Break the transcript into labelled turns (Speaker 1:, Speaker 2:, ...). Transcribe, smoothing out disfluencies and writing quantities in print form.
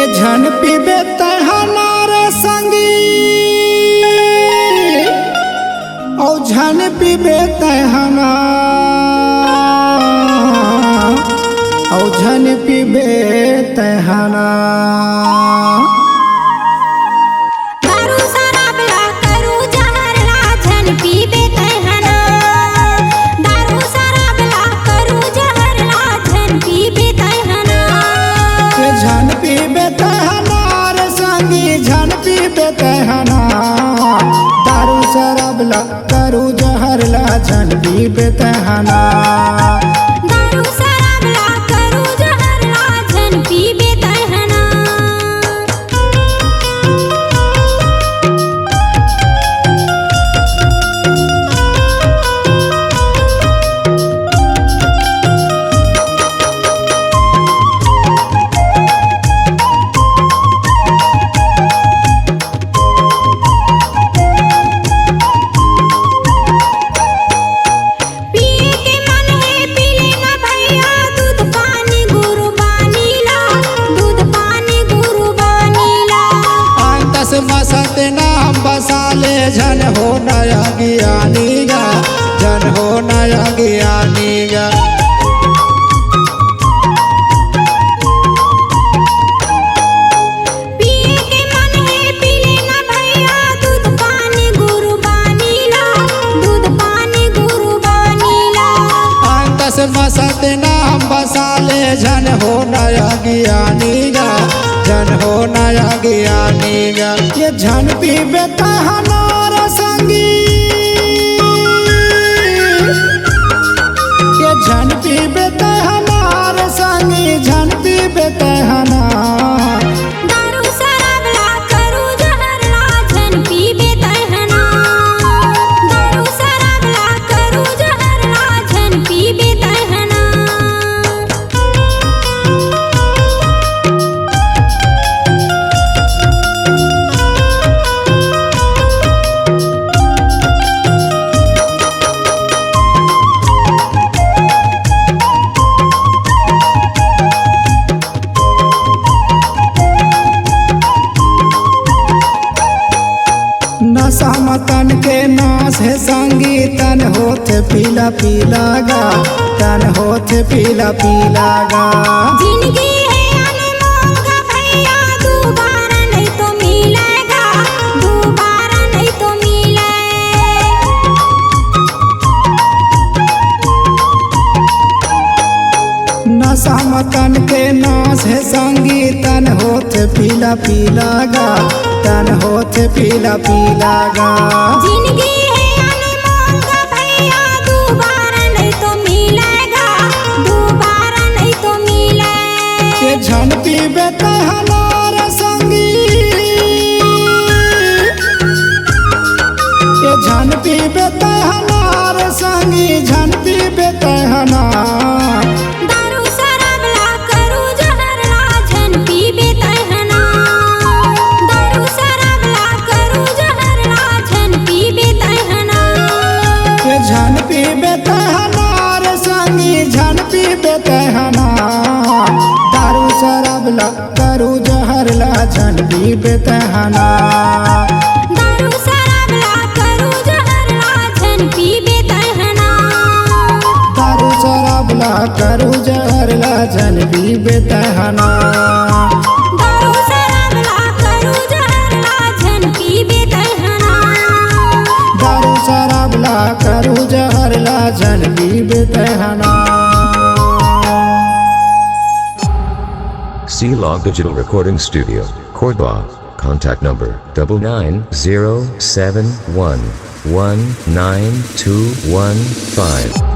Speaker 1: ए झन पीबे तहनार संगी औ झन पीबे तहना औ झन पीबे तहना
Speaker 2: दारू शराब ला करू जहर ला झन पीबे तहना दारू शराब ला करू जहर ला झन पीबे तहना
Speaker 1: ए झन पीबे तहनार संगी झन पीबे तहना दारू शराब ला करू जहर ला झन पीबे तहना
Speaker 2: दारू शराब ला करू जहर ला झन पीबे तहना पिए के मन है पी लेना भैया दूध पानी गुरु बानी ला दूध पानी गुरु बानी ला
Speaker 1: दस मसत नाम बसाले झन हो नया ज्ञानी गा झन हो नया ज्ञानी गा
Speaker 2: पिए के मन है पी लेना भैया दूध पानी गुरु बानी ला दूध पानी गुरु बानी ला
Speaker 1: दस मसत नाम बसाले झन हो नया ज्ञानी गा झन हो नया ज्ञानी गा ये झन पीबे तहनार संगी ये झन पीबे तहनार संगी झन पीबे तहना
Speaker 2: दारू शराब ला करू जहर ला झन पीबे तहना दारू शराब ला करू जहर ला झन पीबे तहना
Speaker 1: नशा मतन के नाश है संगी तन होत पीला पीला गा तन होत पीला पीला गा
Speaker 2: जिंदगी है अनमोल का भैया दोबारा नहीं तो मिलेगा दोबारा नहीं तो मिले
Speaker 1: नशा मतन के नाश है संगी तन होत पीला पीला गा तन होत पीला पीला गा
Speaker 2: जिंदगी है अनमोल का भैया दोबारा नहीं तो मिलेगा दोबारा नहीं तो मिले
Speaker 1: के झन पीबे तहनार संगी के झन पीबे तहनार संगी झन पीबे तहना
Speaker 2: दारू शराब ला करू जहर ला झन पीबे तहना दारू शराब ला करू जहर ला झन पीबे तहना
Speaker 1: के झन पीबे तहनार संगी झन पीबे तहना दारू शराब ला करू जहर ला झन पीबे तहना
Speaker 2: दारू शराब ला करू जहर ला झन पीबे तहना
Speaker 1: दारू शराब ला करू जहर ला झन पीबे तहना
Speaker 2: दारू शराब ला करू जहर ला झन पीबे तहना
Speaker 1: दारू शराब ला करू जहर ला झन पीबे तहना
Speaker 3: C-Log Digital Recording Studio, Cordoba. Contact number 99071192115.